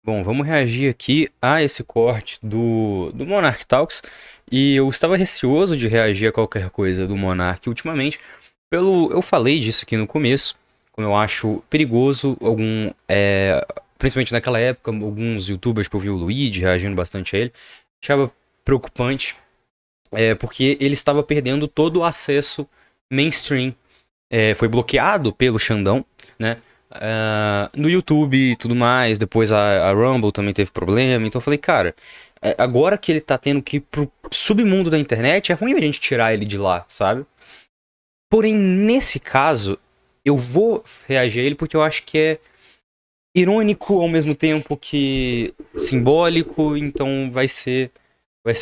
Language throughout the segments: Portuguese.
Bom, vamos reagir aqui a esse corte do Monarch Talks. E eu estava receoso de reagir a qualquer coisa do Monarch ultimamente. Eu falei disso aqui no começo, como eu acho perigoso principalmente naquela época, alguns YouTubers, tipo, eu vi o Luigi reagindo bastante a ele, achava preocupante, porque ele estava perdendo todo o acesso mainstream. Foi bloqueado pelo Xandão, né? No YouTube e tudo mais. Depois a Rumble também teve problema. Então eu falei, cara, agora que ele tá tendo que ir pro submundo da internet, é ruim a gente tirar ele de lá, sabe? Porém, nesse caso, eu vou reagir a ele porque eu acho que é irônico ao mesmo tempo que simbólico. Então vai ser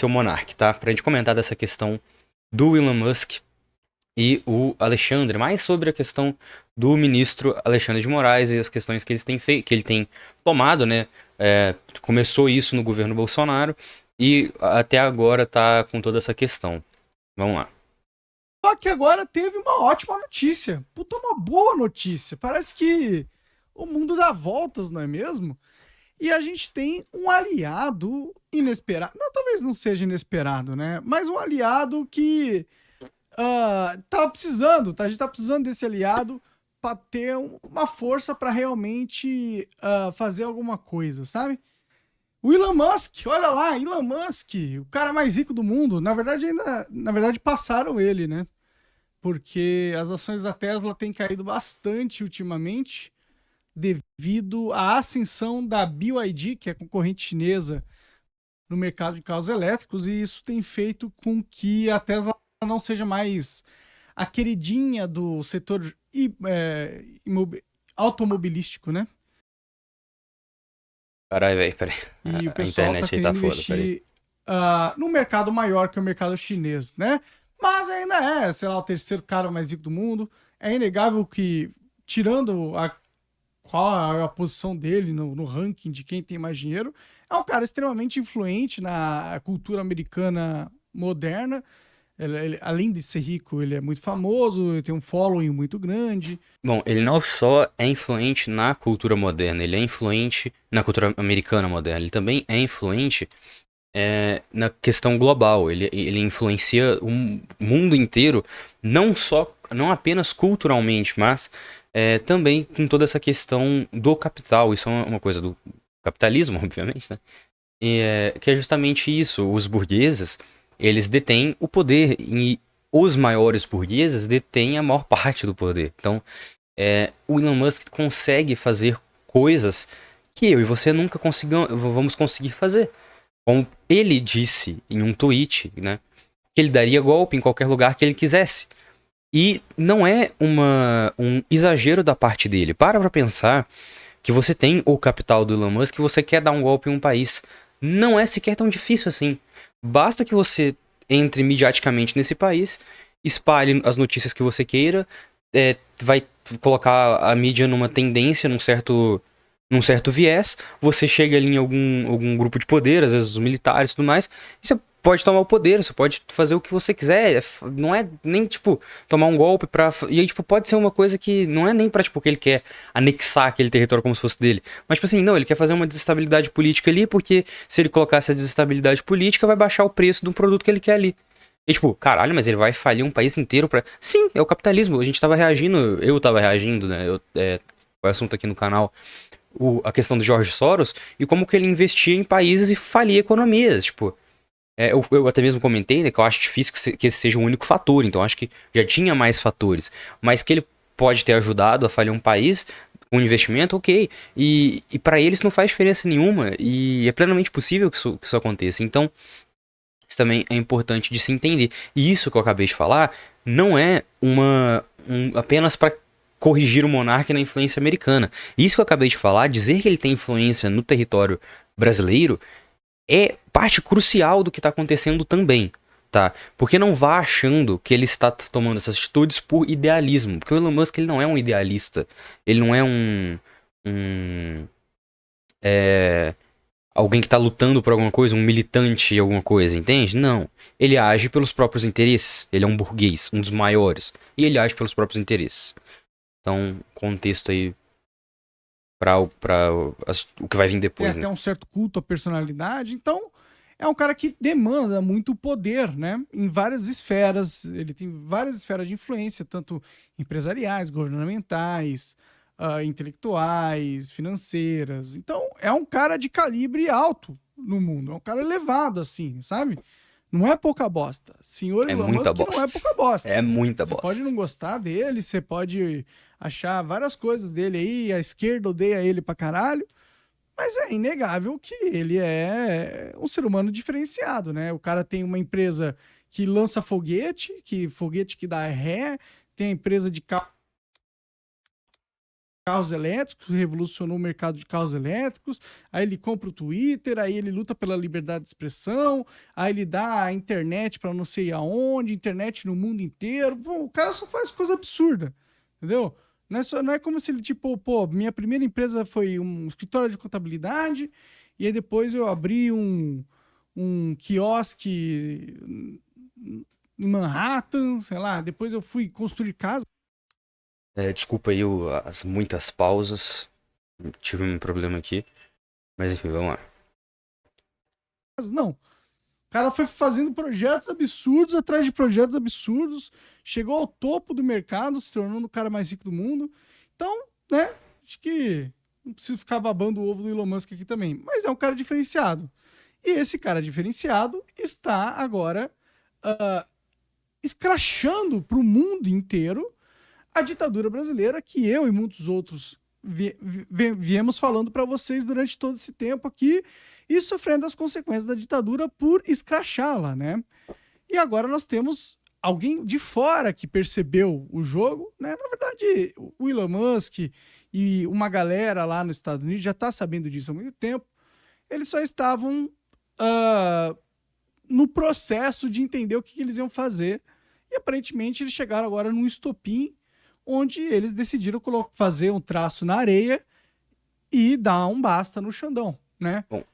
o Monark, tá? Pra gente comentar dessa questão do Elon Musk e o Alexandre, mais sobre a questão do ministro Alexandre de Moraes e as questões que que ele tem tomado, né? Começou isso no governo Bolsonaro e até agora tá com toda essa questão. Vamos lá. Só que agora teve uma ótima notícia. Puta, uma boa notícia. Parece que o mundo dá voltas, não é mesmo? E a gente tem um aliado inesperado. Não, talvez não seja inesperado, né? Mas um aliado que tava precisando, tá? A gente tá precisando desse aliado para ter uma força para realmente fazer alguma coisa, sabe? O Elon Musk, olha lá, Elon Musk, o cara mais rico do mundo. Na verdade, passaram ele, né? Porque as ações da Tesla têm caído bastante ultimamente devido à ascensão da BYD, que é a concorrente chinesa no mercado de carros elétricos, e isso tem feito com que a Tesla não seja mais a queridinha do setor automobilístico, né? Caralho, velho, peraí. E o A pessoal está internet aí tá querendo foda, peraí. investir no mercado maior que o mercado chinês, né? Mas ainda é, sei lá, o terceiro cara mais rico do mundo. É inegável que, tirando qual é a posição dele no ranking de quem tem mais dinheiro, é um cara extremamente influente na cultura americana moderna. Além de ser rico, ele é muito famoso, ele tem um following muito grande. Bom, ele não só é influente na cultura moderna, ele é influente na cultura americana moderna, ele também é influente na questão global. Ele influencia o mundo inteiro, não apenas culturalmente, mas também com toda essa questão do capital. Isso é uma coisa do capitalismo, obviamente, né? Que é justamente isso. Os burgueses, eles detêm o poder e os maiores burgueses detêm a maior parte do poder. Então, o Elon Musk consegue fazer coisas que eu e você nunca vamos conseguir fazer. Como ele disse em um tweet, né, que ele daria golpe em qualquer lugar que ele quisesse. E não é um exagero da parte dele. Para pra pensar que você tem o capital do Elon Musk e você quer dar um golpe em um país. Não é sequer tão difícil assim. Basta que você entre midiaticamente nesse país, espalhe as notícias que você queira, vai colocar a mídia numa tendência, num certo viés, você chega ali em algum grupo de poder, às vezes os militares e tudo mais, e você pode tomar o poder, você pode fazer o que você quiser, não é nem, tipo, tomar um golpe pra... E aí, tipo, pode ser uma coisa que não é nem pra, tipo, que ele quer anexar aquele território como se fosse dele, mas, tipo assim, não, ele quer fazer uma desestabilidade política ali, porque se ele colocar essa desestabilidade política, vai baixar o preço do produto que ele quer ali. E tipo, caralho, mas ele vai falir um país inteiro pra... Sim, é o capitalismo, a gente tava reagindo, eu tava reagindo, né, foi assunto aqui no canal, a questão do George Soros e como que ele investia em países e falia economias. Tipo, eu até mesmo comentei, né, que eu acho difícil que esse seja o único fator, então acho que já tinha mais fatores, mas que ele pode ter ajudado a falir um país com investimento, ok. E para ele isso não faz diferença nenhuma e é plenamente possível que isso aconteça. Então, isso também é importante de se entender. E isso que eu acabei de falar não é apenas para corrigir o monarca na influência americana. Isso que eu acabei de falar, dizer que ele tem influência no território brasileiro, é parte crucial do que está acontecendo também, tá? Porque não vá achando que ele está tomando essas atitudes por idealismo, porque o Elon Musk ele não é um idealista, ele não é um alguém que está lutando por alguma coisa, um militante de alguma coisa, entende? Não. Ele age pelos próprios interesses. Ele é um burguês, um dos maiores. E ele age pelos próprios interesses. Então, contexto aí o que vai vir Tem depois, né? até um certo culto à personalidade. Então, é um cara que demanda muito poder, né? Em várias esferas. Ele tem várias esferas de influência, tanto empresariais, governamentais, intelectuais, financeiras. Então, é um cara de calibre alto no mundo. É um cara elevado, assim, sabe? Não é pouca bosta. Senhor É Elon muita Musk não é bosta. pouca bosta. É muita Você pode bosta. não gostar dele, você pode achar várias coisas dele aí, a esquerda odeia ele pra caralho, mas é inegável que ele é um ser humano diferenciado, né? O cara tem uma empresa que lança foguete que dá ré, tem a empresa de carros elétricos, revolucionou o mercado de carros elétricos, aí ele compra o Twitter, aí ele luta pela liberdade de expressão, aí ele dá a internet para não sei aonde, internet no mundo inteiro. Pô, o cara só faz coisa absurda, entendeu? Não é como se ele, tipo, pô, minha primeira empresa foi um escritório de contabilidade, e aí depois eu abri um quiosque em Manhattan, sei lá, depois eu fui construir casa. Desculpa aí as muitas pausas. Tive um problema aqui. Mas enfim, vamos lá. Não, o cara foi fazendo projetos absurdos atrás de projetos absurdos, chegou ao topo do mercado, se tornando o cara mais rico do mundo. Então, né, acho que não preciso ficar babando o ovo do Elon Musk aqui também, mas é um cara diferenciado. E esse cara diferenciado está agora escrachando para o mundo inteiro a ditadura brasileira, que eu e muitos outros viemos falando para vocês durante todo esse tempo aqui e sofrendo as consequências da ditadura por escrachá-la, né? E agora nós temos alguém de fora que percebeu o jogo, né? Na verdade, o Elon Musk e uma galera lá nos Estados Unidos já está sabendo disso há muito tempo. Eles só estavam no processo de entender o que eles iam fazer. E aparentemente eles chegaram agora num estopim onde eles decidiram fazer um traço na areia e dar um basta no Xandão, né? Bom,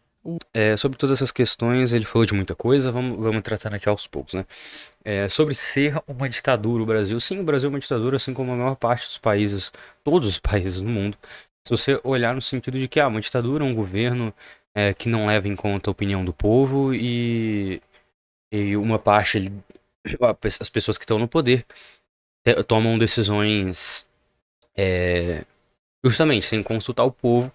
sobre todas essas questões, ele falou de muita coisa, vamos tratando aqui aos poucos, né? Sobre ser uma ditadura, o Brasil, sim, o Brasil é uma ditadura, assim como a maior parte dos países, todos os países do mundo. Se você olhar no sentido de que uma ditadura é um governo que não leva em conta a opinião do povo e uma parte, as pessoas que estão no poder, tomam decisões justamente sem consultar o povo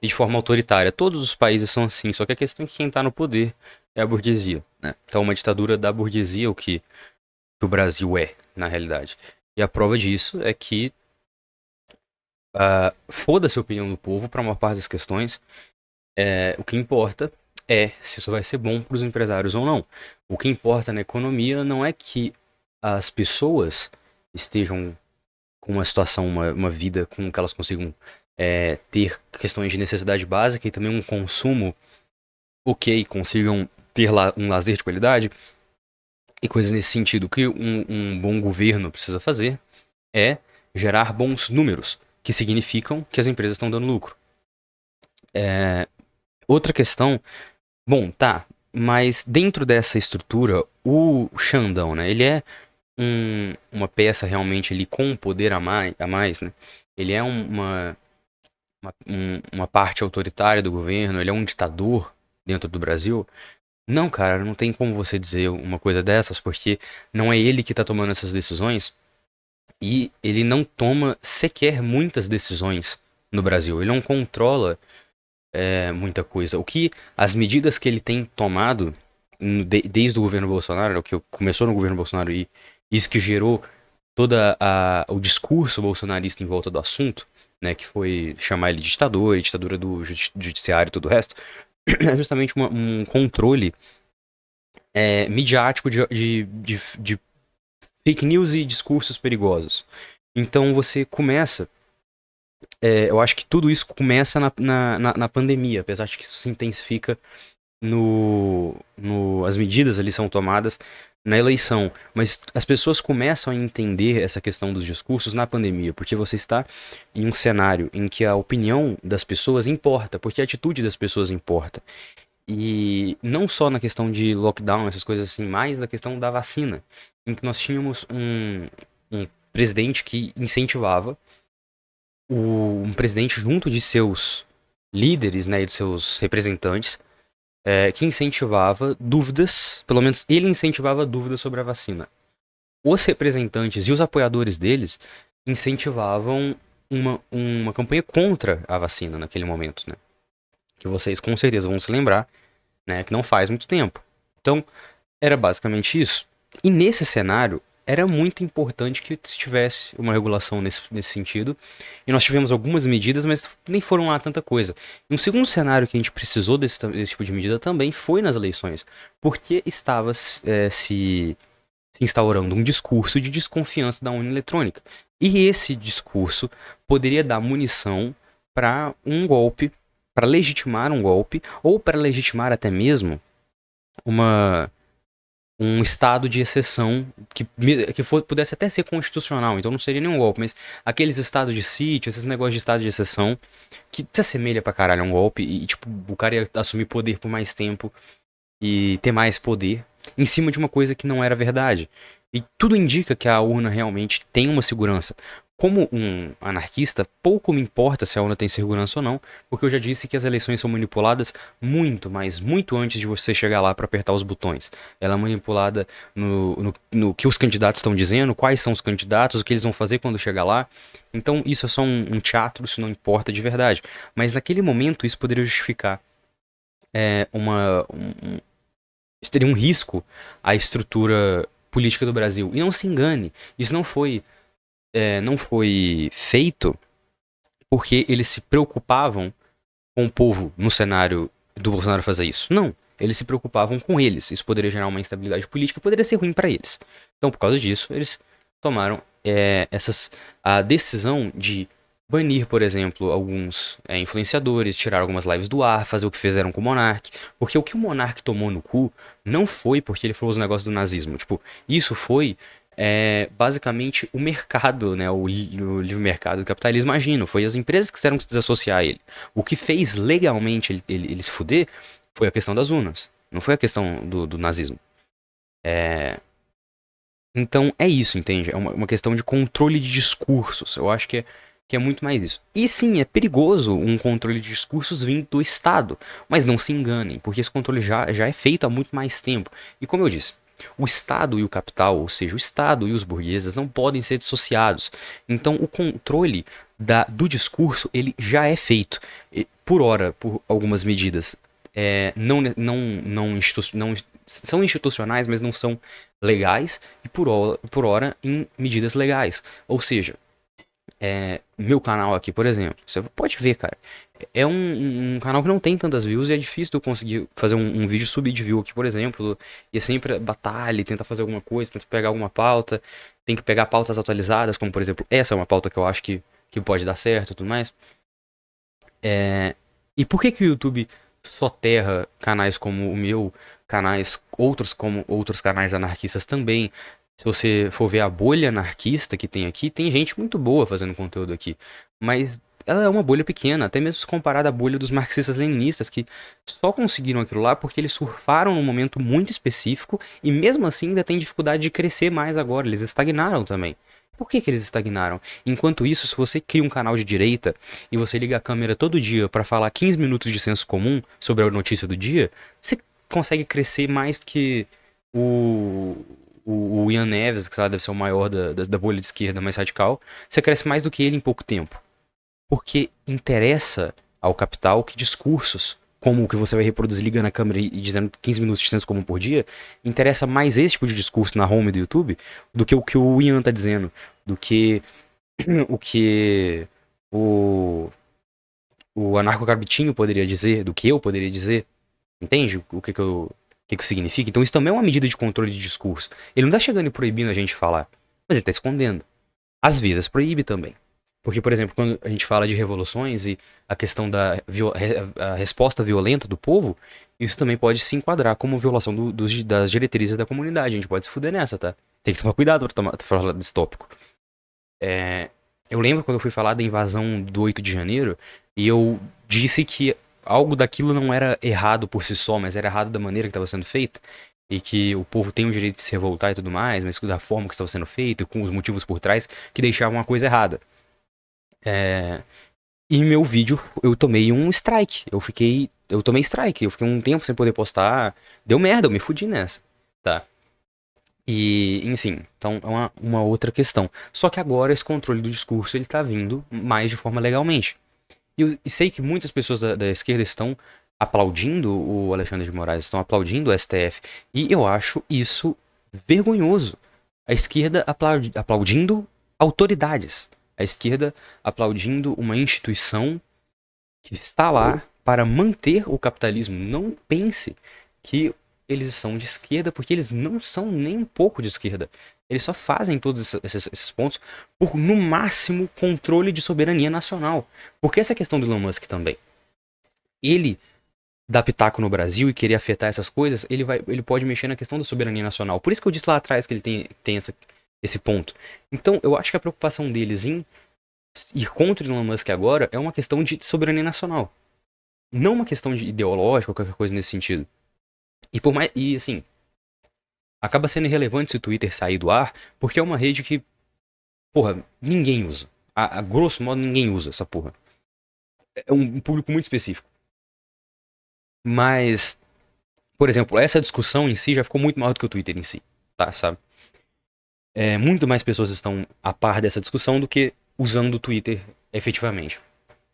e de forma autoritária. Todos os países são assim, só que a questão é que quem está no poder é a burguesia, né? Então é uma ditadura da burguesia o que o Brasil é, na realidade. E a prova disso é que foda-se a opinião do povo para a maior parte das questões. O que importa é se isso vai ser bom para os empresários ou não. O que importa na economia não é que as pessoas estejam com uma situação, uma vida com que elas consigam ter questões de necessidade básica e também um consumo ok, consigam ter um lazer de qualidade e coisas nesse sentido. O que um bom governo precisa fazer é gerar bons números, que significam que as empresas estão dando lucro. Outra questão, bom, tá, mas dentro dessa estrutura, o Xandão, né, ele é uma peça realmente ali com poder a mais, né? Ele é uma parte autoritária do governo, ele é um ditador dentro do Brasil. Não, cara, não tem como você dizer uma coisa dessas, porque não é ele que tá tomando essas decisões e ele não toma sequer muitas decisões no Brasil. Ele não controla muita coisa. As medidas que ele tem tomado desde o governo Bolsonaro, o que começou no governo Bolsonaro e isso que gerou todo o discurso bolsonarista em volta do assunto, né, que foi chamar ele de ditador, ditadura do judiciário e tudo o resto, é justamente um controle midiático de fake news e discursos perigosos. Então você começa... eu acho que tudo isso começa na pandemia, apesar de que isso se intensifica as medidas ali são tomadas na eleição, mas as pessoas começam a entender essa questão dos discursos na pandemia, porque você está em um cenário em que a opinião das pessoas importa, porque a atitude das pessoas importa. E não só na questão de lockdown, essas coisas assim, mas na questão da vacina, em que nós tínhamos um presidente que incentivava um presidente junto de seus líderes, né, e de seus representantes, que incentivava dúvidas, pelo menos ele incentivava dúvidas sobre a vacina. Os representantes e os apoiadores deles incentivavam uma campanha contra a vacina naquele momento, né? Que vocês com certeza vão se lembrar, né? Que não faz muito tempo. Então, era basicamente isso. E nesse cenário, era muito importante que se tivesse uma regulação nesse sentido. E nós tivemos algumas medidas, mas nem foram lá tanta coisa. E um segundo cenário que a gente precisou desse tipo de medida também foi nas eleições. Porque estava se instaurando um discurso de desconfiança da urna eletrônica. E esse discurso poderia dar munição para um golpe, para legitimar um golpe, ou para legitimar até mesmo um estado de exceção pudesse até ser constitucional, então não seria nenhum golpe, mas aqueles estados de sítio, esses negócios de estado de exceção, que se assemelha pra caralho a um golpe, e tipo, o cara ia assumir poder por mais tempo e ter mais poder em cima de uma coisa que não era verdade. E tudo indica que a urna realmente tem uma segurança. Como um anarquista, pouco me importa se a urna tem segurança ou não, porque eu já disse que as eleições são manipuladas muito, mas muito antes de você chegar lá para apertar os botões. Ela é manipulada no que os candidatos estão dizendo, quais são os candidatos, o que eles vão fazer quando chegar lá. Então isso é só um teatro, isso não importa de verdade. Mas naquele momento isso poderia justificar isso teria um risco à estrutura política do Brasil. E não se engane, isso não foi feito porque eles se preocupavam com o povo no cenário do Bolsonaro fazer isso. Não. Eles se preocupavam com eles. Isso poderia gerar uma instabilidade política, poderia ser ruim para eles. Então, por causa disso, eles tomaram a decisão de banir, por exemplo, alguns influenciadores, tirar algumas lives do ar, fazer o que fizeram com o Monark. Porque o que o Monark tomou no cu não foi porque ele falou os negócios do nazismo. Tipo, isso foi basicamente o mercado, né? O livre mercado do capitalismo agindo. Foi as empresas que quiseram se desassociar a ele. O que fez legalmente ele se fuder foi a questão das urnas. Não foi a questão do nazismo. Então é isso, entende? É uma questão de controle de discursos. Eu acho que é muito mais isso. E sim, é perigoso um controle de discursos vindo do Estado. Mas não se enganem, porque esse controle já é feito há muito mais tempo. E como eu disse, o Estado e o capital, ou seja, o Estado e os burgueses, não podem ser dissociados. Então o controle do discurso ele já é feito. Por ora, por algumas medidas não são institucionais, mas não são legais, e por hora em medidas legais. Ou seja, meu canal aqui, por exemplo, você pode ver, cara, é um canal que não tem tantas views e é difícil de eu conseguir fazer um vídeo subir de view aqui, por exemplo. E é sempre batalha, tenta fazer alguma coisa, tenta pegar alguma pauta, tem que pegar pautas atualizadas, como por exemplo, essa é uma pauta que eu acho que pode dar certo e tudo mais. E por que o YouTube soterra canais como o meu, outros canais anarquistas também? Se você for ver a bolha anarquista que tem aqui, tem gente muito boa fazendo conteúdo aqui. Mas ela é uma bolha pequena, até mesmo se comparada à bolha dos marxistas-leninistas, que só conseguiram aquilo lá porque eles surfaram num momento muito específico e mesmo assim ainda tem dificuldade de crescer mais agora. Eles estagnaram também. Por que eles estagnaram? Enquanto isso, se você cria um canal de direita e você liga a câmera todo dia para falar 15 minutos de senso comum sobre a notícia do dia, você consegue crescer mais que o Ian Neves, que sei lá, deve ser o maior da bolha de esquerda mais radical. Você cresce mais do que ele em pouco tempo. Porque interessa ao capital que discursos, como o que você vai reproduzir ligando a câmera e dizendo 15 minutos de senso comum por dia, interessa mais esse tipo de discurso na home do YouTube do que o Ian tá dizendo, do que o que o anarcocapitinho poderia dizer, do que eu poderia dizer. Entende o que isso significa? Então isso também é uma medida de controle de discurso. Ele não tá chegando e proibindo a gente falar, mas ele tá escondendo. Às vezes proíbe também. Porque, por exemplo, quando a gente fala de revoluções e a questão a resposta violenta do povo, isso também pode se enquadrar como violação das diretrizes da comunidade. A gente pode se fuder nessa, tá? Tem que tomar cuidado pra falar desse tópico. Eu lembro quando eu fui falar da invasão do 8 de janeiro, e eu disse que algo daquilo não era errado por si só, mas era errado da maneira que estava sendo feito. E que o povo tem o direito de se revoltar e tudo mais, mas da forma que estava sendo feito, com os motivos por trás, que deixavam a coisa errada. É, e meu vídeo, eu tomei um strike. Eu tomei strike. Eu fiquei um tempo sem poder postar. Deu merda, eu me fudi nessa. Tá? E, enfim, então é uma outra questão. Só que agora esse controle do discurso ele tá vindo mais de forma legalmente. E sei que muitas pessoas da esquerda estão aplaudindo o Alexandre de Moraes, estão aplaudindo o STF. E eu acho isso vergonhoso. A esquerda aplaudindo autoridades. A esquerda aplaudindo uma instituição que está lá para manter o capitalismo. Não pense que eles são de esquerda, porque eles não são nem um pouco de esquerda. Eles só fazem todos esses pontos por, no máximo, controle de soberania nacional. Porque essa é a questão do Elon Musk também. Ele dá pitaco no Brasil e querer afetar essas coisas, ele pode mexer na questão da soberania nacional. Por isso que eu disse lá atrás que ele tem esse ponto. Então, eu acho que a preocupação deles em ir contra o Elon Musk agora é uma questão de soberania nacional. Não uma questão de ideológica ou qualquer coisa nesse sentido. E por mais. E assim, acaba sendo irrelevante se o Twitter sair do ar, porque é uma rede que, porra, ninguém usa. A grosso modo, ninguém usa essa porra. É um público muito específico. Mas, por exemplo, essa discussão em si já ficou muito maior do que o Twitter em si, tá, sabe? Muito mais pessoas estão a par dessa discussão do que usando o Twitter efetivamente.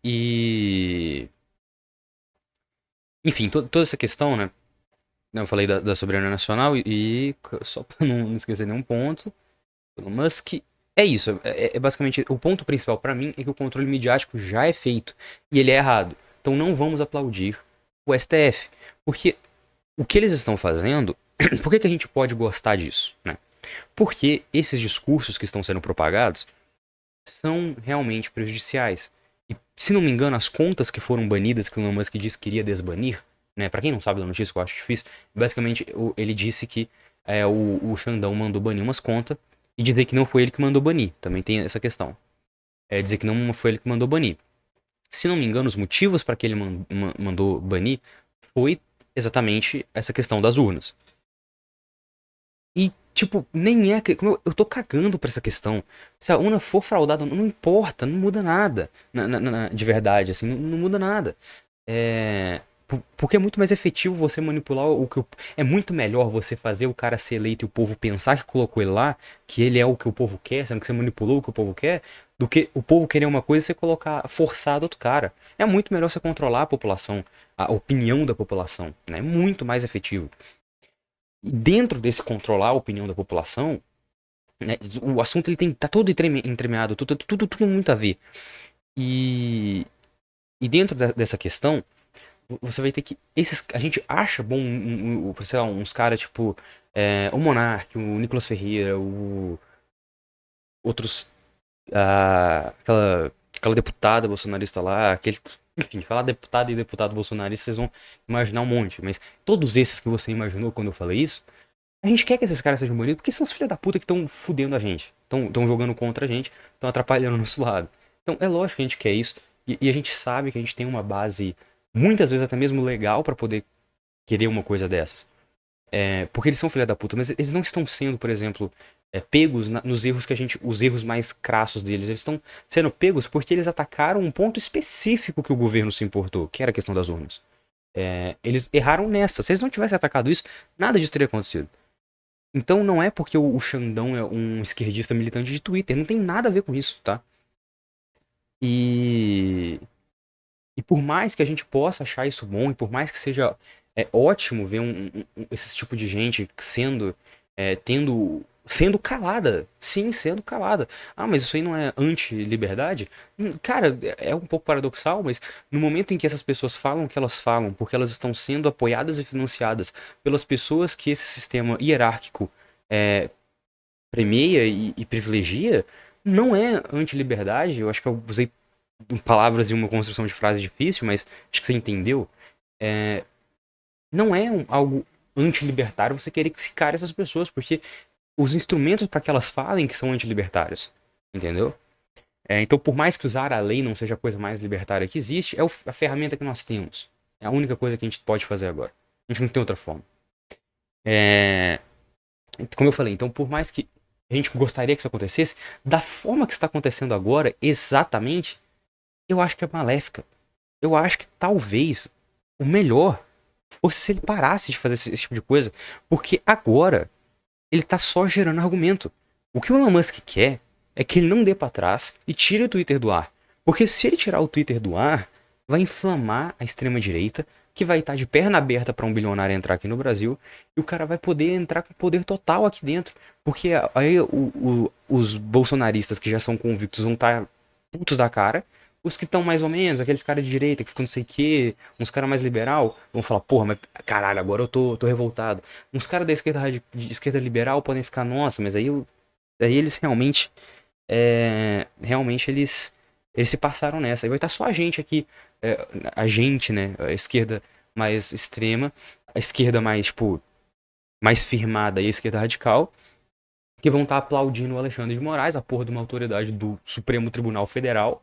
E. Enfim, toda essa questão, né? Eu falei da soberania nacional só pra não esquecer nenhum ponto, Elon Musk é isso. É basicamente o ponto principal pra mim é que o controle midiático já é feito e ele é errado. Então não vamos aplaudir o STF, porque o que eles estão fazendo, por que a gente pode gostar disso, né? Porque esses discursos que estão sendo propagados são realmente prejudiciais. E, se não me engano, as contas que foram banidas, que o Elon Musk disse que queria desbanir, né? Pra quem não sabe da notícia, que eu acho difícil, basicamente ele disse que o Xandão mandou banir umas contas e dizer que não foi ele que mandou banir. Também tem essa questão. Dizer que não foi ele que mandou banir. Se não me engano, os motivos para que ele mandou banir foi exatamente essa questão das urnas. E, tipo, nem é. Como eu tô cagando pra essa questão. Se a urna for fraudada, não importa, não muda nada. De verdade, assim, não muda nada. Porque é muito mais efetivo você manipular o que. É muito melhor você fazer o cara ser eleito e o povo pensar que colocou ele lá, que ele é o que o povo quer, sendo que você manipulou o que o povo quer, do que o povo querer uma coisa e você colocar forçado outro cara. É muito melhor você controlar a população, a opinião da população, né? É muito mais efetivo. E dentro desse controlar a opinião da população, né, o assunto ele tá todo entremeado, tudo muito a ver. E, e dentro dessa questão, você vai ter que. A gente acha bom, sei lá, uns caras tipo o Monark, o Nicolas Ferreira, outros. Aquela deputada bolsonarista lá, enfim, falar deputado e deputado bolsonarista, vocês vão imaginar um monte. Mas todos esses que você imaginou quando eu falei isso, a gente quer que esses caras sejam banidos porque são os filhos da puta que estão fudendo a gente. Estão jogando contra a gente, estão atrapalhando o nosso lado. Então é lógico que a gente quer isso. E a gente sabe que a gente tem uma base, muitas vezes até mesmo legal, pra poder querer uma coisa dessas. Porque eles são filha da puta, mas eles não estão sendo, por exemplo, pegos nos erros que a gente. Os erros mais crassos deles. Eles estão sendo pegos porque eles atacaram um ponto específico que o governo se importou, que era a questão das urnas. Eles erraram nessa. Se eles não tivessem atacado isso, nada disso teria acontecido. Então não é porque o Xandão é um esquerdista militante de Twitter, não tem nada a ver com isso, tá? E, e por mais que a gente possa achar isso bom, e por mais que seja ótimo ver esse tipo de gente sendo calada, sim, sendo calada. Ah, mas isso aí não é anti-liberdade? Cara, é um pouco paradoxal, mas no momento em que essas pessoas falam o que elas falam, porque elas estão sendo apoiadas e financiadas pelas pessoas que esse sistema hierárquico é, premia e privilegia, não é anti-liberdade. Eu acho que eu usei palavras e uma construção de frase difícil, mas acho que você entendeu. É, não é algo anti-libertário você querer que se care essas pessoas, porque os instrumentos para que elas falem que são anti-libertários, entendeu? Então, por mais que usar a lei não seja a coisa mais libertária que existe, é a ferramenta que nós temos. É a única coisa que a gente pode fazer agora. A gente não tem outra forma. Como eu falei, então, por mais que a gente gostaria que isso acontecesse, da forma que está acontecendo agora, exatamente, eu acho que é maléfica. Eu acho que talvez o melhor fosse se ele parasse de fazer esse tipo de coisa, porque agora ele tá só gerando argumento. O que o Elon Musk quer é que ele não dê pra trás e tire o Twitter do ar. Porque se ele tirar o Twitter do ar, vai inflamar a extrema-direita, que vai estar de perna aberta pra um bilionário entrar aqui no Brasil, e o cara vai poder entrar com poder total aqui dentro. Porque aí os bolsonaristas que já são convictos vão estar putos da cara, os que estão mais ou menos, aqueles caras de direita que ficam não sei o quê, uns caras mais liberal, vão falar, porra, mas caralho, agora eu tô revoltado. Uns caras da esquerda, de esquerda liberal podem ficar, nossa, mas aí eles realmente, realmente eles se passaram nessa. Aí vai estar só a gente aqui, a gente, né, a esquerda mais extrema, a esquerda mais, tipo, mais firmada e a esquerda radical, que vão estar aplaudindo o Alexandre de Moraes, a porra de uma autoridade do Supremo Tribunal Federal,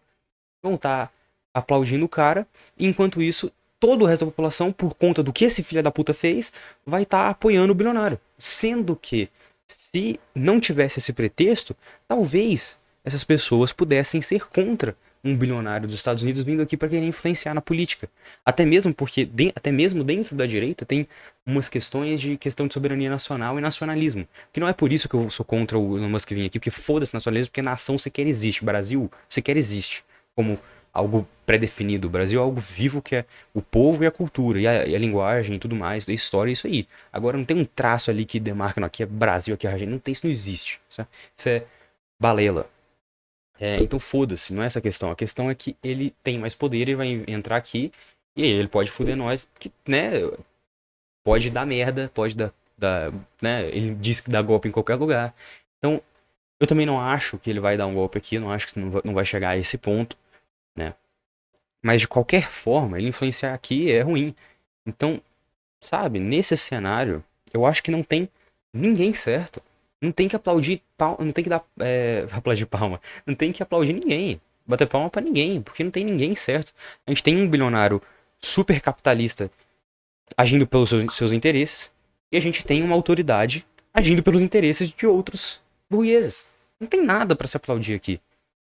vão estar aplaudindo o cara, e enquanto isso, todo o resto da população, por conta do que esse filho da puta fez, vai estar apoiando o bilionário. Sendo que, se não tivesse esse pretexto, talvez essas pessoas pudessem ser contra um bilionário dos Estados Unidos vindo aqui para querer influenciar na política. Até mesmo porque, até mesmo dentro da direita, tem umas questões de questão de soberania nacional e nacionalismo. Que não é por isso que eu sou contra o Elon Musk vir aqui, porque foda-se nacionalismo, porque nação sequer existe. Brasil sequer existe como algo pré-definido. O Brasil é algo vivo que é o povo e a cultura, e a linguagem e tudo mais, a história, isso aí. Agora não tem um traço ali que demarca, não, aqui é Brasil, aqui é Argentina, não tem, isso não existe. Sabe? Isso é balela. Então foda-se, não é essa a questão. A questão é que ele tem mais poder, ele vai entrar aqui, e aí ele pode foder nós, que, né, pode dar merda, pode dar, né, ele diz que dá golpe em qualquer lugar. Então, eu também não acho que ele vai dar um golpe aqui, eu não acho que não vai chegar a esse ponto, né? Mas de qualquer forma, ele influenciar aqui é ruim. Então, sabe, nesse cenário, eu acho que não tem ninguém certo. Não tem que aplaudir palma, não tem que dar aplaudir palma, não tem que aplaudir ninguém, bater palma pra ninguém, porque não tem ninguém certo. A gente tem um bilionário super capitalista agindo pelos seus interesses, e a gente tem uma autoridade agindo pelos interesses de outros burgueses. Não tem nada pra se aplaudir aqui.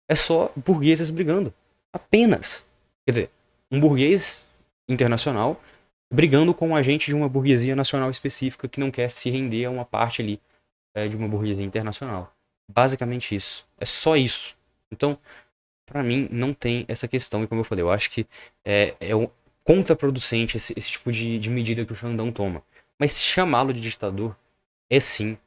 É só burgueses brigando. Apenas. Quer dizer, um burguês internacional brigando com um agente de uma burguesia nacional específica que não quer se render a uma parte ali de uma burguesia internacional. Basicamente isso. É só isso. Então, pra mim, não tem essa questão. E como eu falei, eu acho que é contraproducente esse tipo de medida que o Xandão toma. Mas chamá-lo de ditador é sim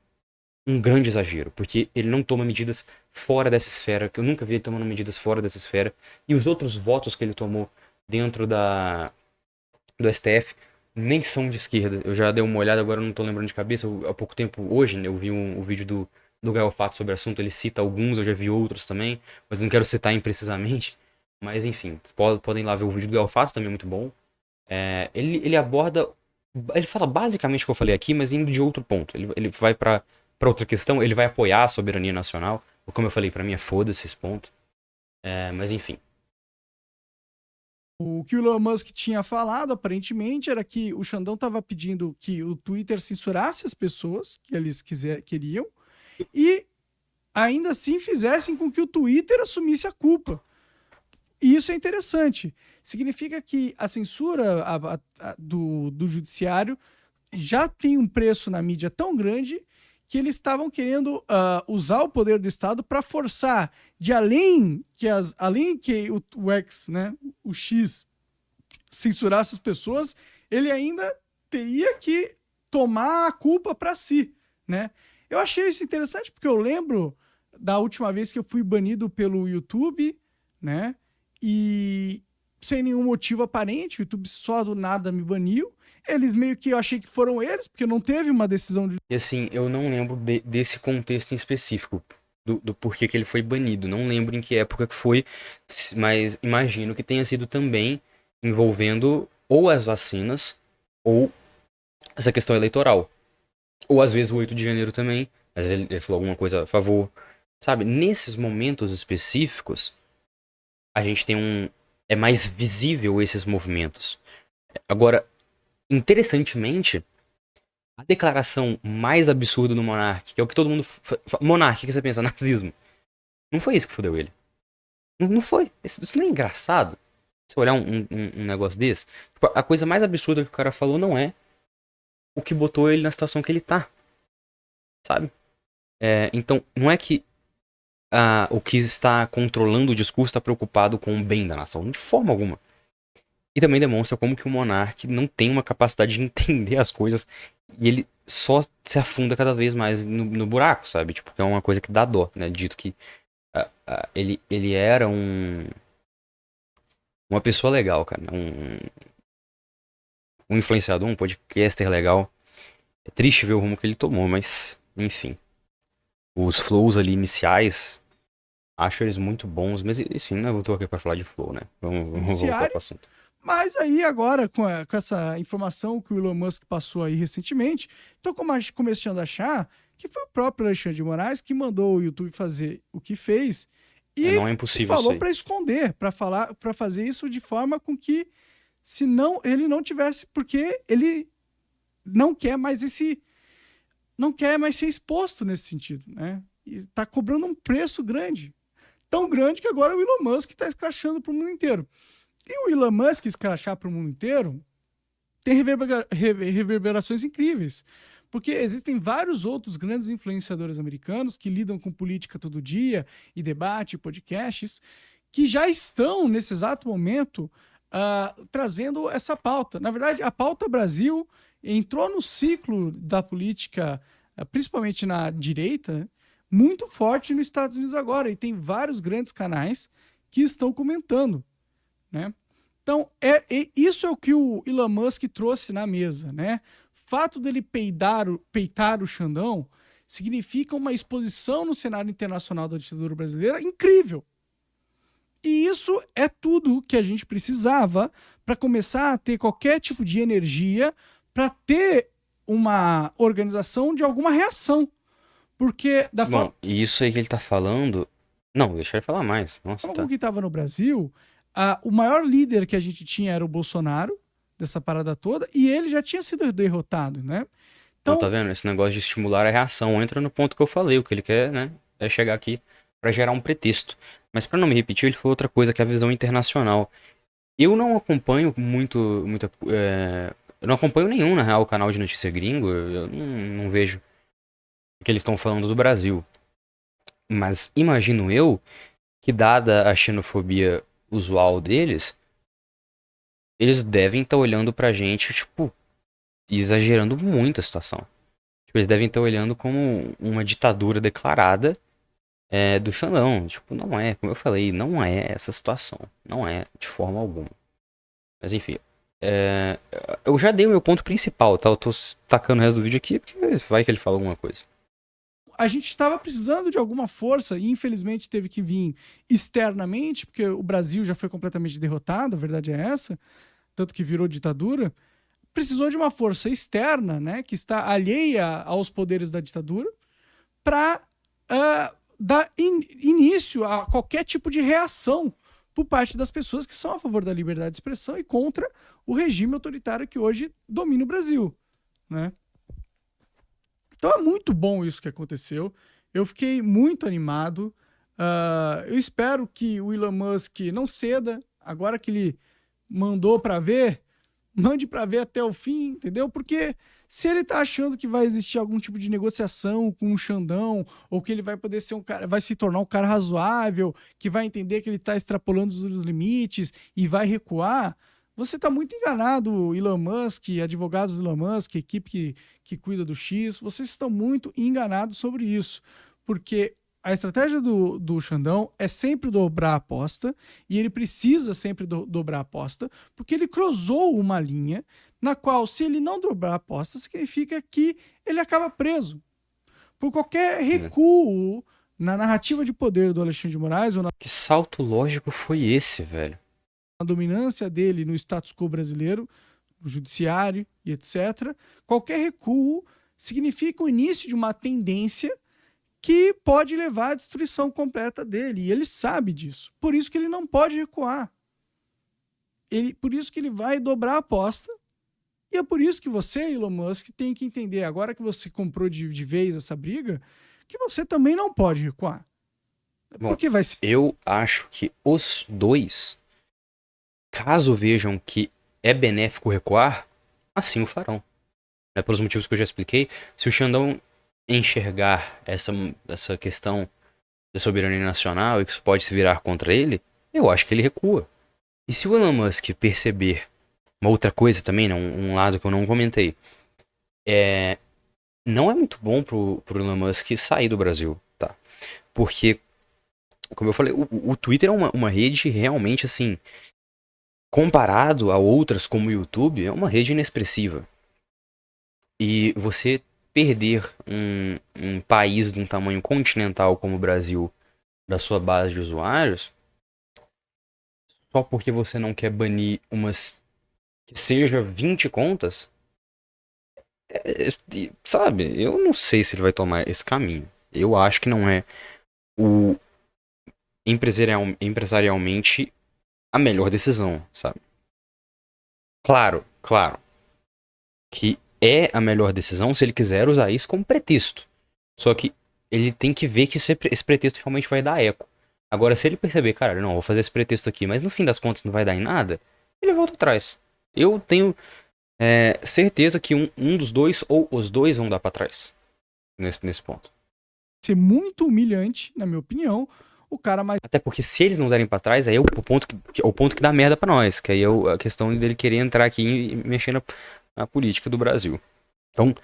um grande exagero, porque ele não toma medidas fora dessa esfera, que eu nunca vi ele tomando medidas fora dessa esfera, e os outros votos que ele tomou dentro do STF nem são de esquerda. Eu já dei uma olhada, agora eu não tô lembrando de cabeça, há pouco tempo, hoje, né, eu vi o vídeo do Gael Fato sobre o assunto, ele cita alguns, eu já vi outros também, mas não quero citar imprecisamente, mas enfim, podem lá ver o vídeo do Gael Fato, também é muito bom. Ele aborda, ele fala basicamente o que eu falei aqui, mas indo de outro ponto. Ele vai pra outra questão, ele vai apoiar a soberania nacional. Como eu falei, pra mim é foda-se esse ponto. Mas enfim. O que o Elon Musk tinha falado, aparentemente, era que o Xandão estava pedindo que o Twitter censurasse as pessoas que eles queriam e ainda assim fizessem com que o Twitter assumisse a culpa. E isso é interessante. Significa que a censura do judiciário já tem um preço na mídia tão grande que eles estavam querendo usar o poder do Estado para forçar de além que o X, né, o X, censurasse as pessoas, ele ainda teria que tomar a culpa para si, né? Eu achei isso interessante porque eu lembro da última vez que eu fui banido pelo YouTube, né? E sem nenhum motivo aparente, o YouTube só do nada me baniu. Eles meio que eu achei que foram eles, porque não teve uma decisão de. E assim, eu não lembro desse contexto em específico. Do porquê que ele foi banido. Não lembro em que época que foi, mas imagino que tenha sido também envolvendo ou as vacinas ou essa questão eleitoral. Ou às vezes o 8 de janeiro também, mas ele falou alguma coisa a favor. Sabe, nesses momentos específicos, a gente tem é mais visível esses movimentos. Agora, interessantemente, a declaração mais absurda do Monark, que é o que todo mundo... Monark, o que você pensa? Nazismo. Não foi isso que fodeu ele. Não foi. Isso não é engraçado. Você olhar um negócio desse. Tipo, a coisa mais absurda que o cara falou não é o que botou ele na situação que ele tá. Sabe? Então, não é que o que está controlando o discurso está preocupado com o bem da nação. De forma alguma. E também demonstra como que o monarca não tem uma capacidade de entender as coisas e ele só se afunda cada vez mais no buraco, sabe? Tipo, que é uma coisa que dá dó, né? Dito que ele era uma pessoa legal, cara. Um influenciador, um podcaster legal. É triste ver o rumo que ele tomou, mas enfim. Os flows ali iniciais, acho eles muito bons, mas enfim, não estou aqui para falar de flow, né? Vamos voltar pro assunto. Mas aí agora, com essa informação que o Elon Musk passou aí recentemente, tô começando a achar que foi o próprio Alexandre de Moraes que mandou o YouTube fazer o que fez e não é impossível falou para esconder, para fazer isso de forma com que se não ele não tivesse, porque ele não quer mais ser exposto nesse sentido, né? E tá cobrando um preço grande, tão grande que agora o Elon Musk está escrachando para o mundo inteiro. E o Elon Musk escrachar para o mundo inteiro tem reverberações incríveis. Porque existem vários outros grandes influenciadores americanos que lidam com política todo dia, e debate, podcasts, que já estão, nesse exato momento, trazendo essa pauta. Na verdade, a pauta Brasil entrou no ciclo da política, principalmente na direita, muito forte nos Estados Unidos agora. E tem vários grandes canais que estão comentando. Né? Então, isso é o que o Elon Musk trouxe na mesa. Né? Fato dele peitar o Xandão significa uma exposição no cenário internacional da ditadura brasileira incrível. E isso é tudo que a gente precisava para começar a ter qualquer tipo de energia para ter uma organização de alguma reação. Porque da forma... isso aí que ele tá falando... Não, deixa ele falar mais. Nossa, como que estava no Brasil... o maior líder que a gente tinha era o Bolsonaro, dessa parada toda, e ele já tinha sido derrotado, né? Então, tá vendo? Esse negócio de estimular a reação entra no ponto que eu falei. O que ele quer, né, é chegar aqui para gerar um pretexto. Mas para não me repetir, ele falou outra coisa, que é a visão internacional. Eu não acompanho eu não acompanho nenhum, na real, canal de notícia gringo. Eu não vejo o que eles estão falando do Brasil. Mas imagino eu que, dada a xenofobia usual deles, eles devem estar olhando pra gente, tipo, exagerando muito a situação. Tipo, eles devem estar olhando como uma ditadura declarada do Xandão. Tipo, não é, como eu falei, não é essa situação. Não é, de forma alguma. Mas enfim, eu já dei o meu ponto principal, tá? Eu tô tacando o resto do vídeo aqui, porque vai que ele fala alguma coisa. A gente estava precisando de alguma força e infelizmente teve que vir externamente, porque o Brasil já foi completamente derrotado, a verdade é essa, tanto que virou ditadura. Precisou de uma força externa, né, que está alheia aos poderes da ditadura, para dar início a qualquer tipo de reação por parte das pessoas que são a favor da liberdade de expressão e contra o regime autoritário que hoje domina o Brasil, né? Então é muito bom isso que aconteceu. Eu fiquei muito animado. Eu espero que o Elon Musk não ceda. Agora que ele mandou para ver, mande para ver até o fim, entendeu? Porque se ele tá achando que vai existir algum tipo de negociação com o Xandão, ou que ele vai poder ser um cara, vai se tornar um cara razoável, que vai entender que ele tá extrapolando os limites e vai recuar, você tá muito enganado, Elon Musk, advogados do Elon Musk, equipe que cuida do X, vocês estão muito enganados sobre isso, porque a estratégia do Xandão é sempre dobrar a aposta, e ele precisa sempre dobrar a aposta, porque ele cruzou uma linha na qual, se ele não dobrar a aposta, significa que ele acaba preso. Por qualquer recuo na narrativa de poder do Alexandre de Moraes, ou Que salto lógico foi esse, velho? A dominância dele no status quo brasileiro, no judiciário e etc., qualquer recuo significa o início de uma tendência que pode levar à destruição completa dele. E ele sabe disso. Por isso que ele não pode recuar. Por isso que ele vai dobrar a aposta E é por isso que você, Elon Musk, tem que entender, agora que você comprou de vez essa briga, que você também não pode recuar. Bom, Porque vai ser. eu acho que os dois, caso vejam que é benéfico recuar, assim o farão. Né? Pelos motivos que eu já expliquei, se o Xandão enxergar essa questão da soberania nacional e que isso pode se virar contra ele, eu acho que ele recua. E se o Elon Musk perceber uma outra coisa também, né, um lado que eu não comentei, não é muito bom pro Elon Musk sair do Brasil, tá? Porque, como eu falei, o Twitter é uma rede realmente, assim, comparado a outras como o YouTube, é uma rede inexpressiva. E você perder um país de um tamanho continental como o Brasil da sua base de usuários, só porque você não quer banir umas que seja 20 contas, sabe? Eu não sei se ele vai tomar esse caminho. Eu acho que não é o empresarialmente a melhor decisão, sabe? Claro que é a melhor decisão se ele quiser usar isso como pretexto. Só que ele tem que ver que esse pretexto realmente vai dar eco. Agora, se ele perceber, cara, não, vou fazer esse pretexto aqui, mas no fim das contas não vai dar em nada, ele volta atrás. Eu tenho certeza que um dos dois ou os dois vão dar pra trás nesse ponto. Ser muito humilhante, na minha opinião, o cara mais. Até porque se eles não derem pra trás, aí é o ponto que dá merda pra nós. Que aí é a questão dele querer entrar aqui e mexer na política do Brasil. Então,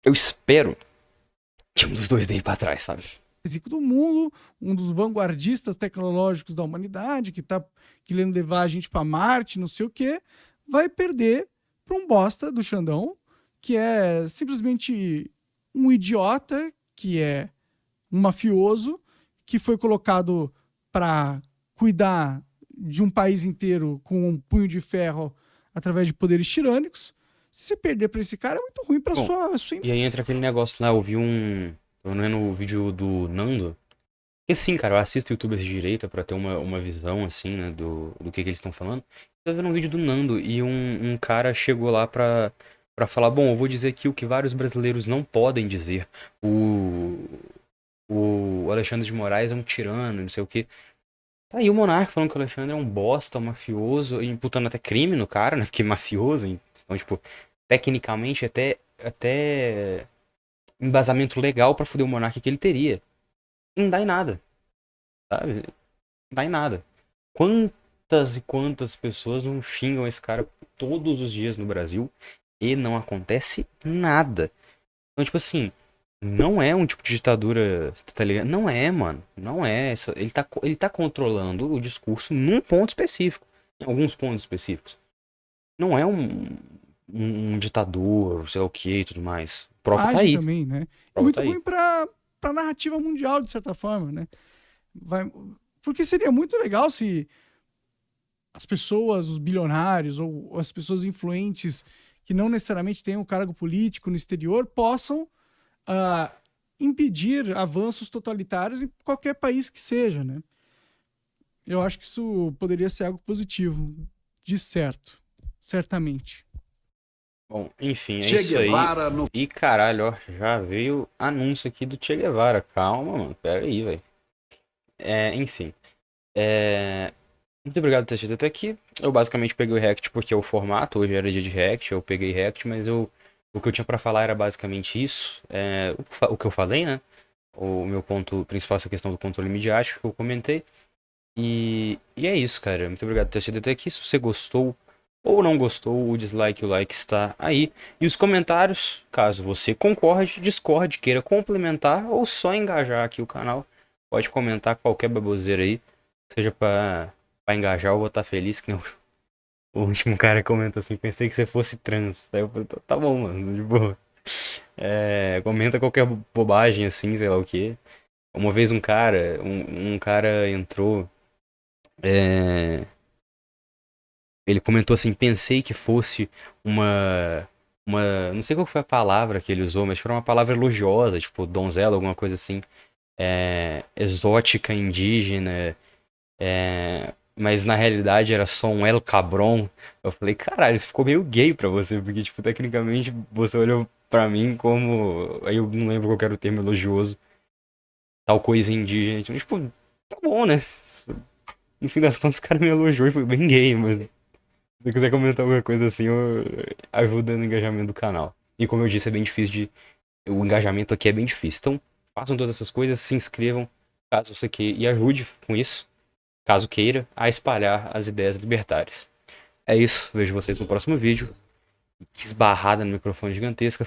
eu espero que um dos dois dê pra trás, sabe? Físico do mundo, um dos vanguardistas tecnológicos da humanidade, que tá querendo levar a gente para Marte, não sei o quê, vai perder para um bosta do Xandão, que é simplesmente um idiota, que é um mafioso, que foi colocado para cuidar de um país inteiro com um punho de ferro através de poderes tirânicos. Se perder para esse cara é muito ruim para sua. E aí entra aquele negócio lá, eu vi eu não é no vídeo do Nando. E sim, cara, eu assisto youtubers de direita pra ter uma visão, assim, né, do que eles estão falando. Eu vendo um vídeo do Nando e um cara chegou lá pra falar, bom, eu vou dizer aqui o que vários brasileiros não podem dizer. O Alexandre de Moraes é um tirano, não sei o quê. Tá aí o Monarca falando que o Alexandre é um bosta, um mafioso, e imputando até crime no cara, né, porque é mafioso. Então, tipo, tecnicamente até embasamento legal pra fuder o Monarca que ele teria. E não dá em nada, sabe? Não dá em nada. Quantas e quantas pessoas não xingam esse cara todos os dias no Brasil e não acontece nada. Então, tipo assim, não é um tipo de ditadura, tá ligado? Não é, mano. Não é. Ele tá controlando o discurso num ponto específico. Em alguns pontos específicos. Não é um ditador, sei lá o que e tudo mais. A prova tá Age aí. também, né? A E prova muito tá aí. ruim para narrativa mundial, de certa forma, né? Porque seria muito legal se as pessoas, os bilionários ou as pessoas influentes que não necessariamente têm um cargo político no exterior possam ah, impedir avanços totalitários em qualquer país que seja, né? Eu acho que isso poderia ser algo positivo, de certo, certamente. Bom, enfim, é Che isso aí. Guevara no E caralho, ó, já veio anúncio aqui do Che Guevara. Calma, mano, pera aí, velho. Enfim. Muito obrigado por ter assistido até aqui. Eu basicamente peguei o React porque é o formato, hoje era dia de React, eu peguei React, mas o que eu tinha pra falar era basicamente isso. O que eu falei, né? O meu ponto principal, essa questão do controle midiático que eu comentei. E é isso, cara. Muito obrigado por ter assistido até aqui. Se você gostou ou não gostou, o dislike e o like está aí. E os comentários, caso você concorde, discorde, queira complementar ou só engajar aqui o canal, pode comentar qualquer baboseira aí, seja pra engajar ou vou estar feliz, que nem o último cara comenta assim, pensei que você fosse trans. Aí eu falei, tá bom, mano, de boa. Comenta qualquer bobagem assim, sei lá o que. Uma vez um cara entrou, ele comentou assim, pensei que fosse não sei qual foi a palavra que ele usou, mas foi uma palavra elogiosa, tipo donzela, alguma coisa assim, exótica, indígena, mas na realidade era só um El Cabron. Eu falei, caralho, isso ficou meio gay pra você, porque, tipo, tecnicamente você olhou pra mim como. Aí eu não lembro qual que era o termo elogioso, tal coisa indígena. Então, tipo, tá bom, né? No fim das contas, o cara me elogiou e foi bem gay, mas se você quiser comentar alguma coisa assim, eu ajuda no engajamento do canal. E como eu disse, é bem difícil de. O engajamento aqui é bem difícil. Então, façam todas essas coisas, se inscrevam, caso você queira, e ajude com isso, caso queira, a espalhar as ideias libertárias. É isso, vejo vocês no próximo vídeo. Esbarrada no microfone gigantesca.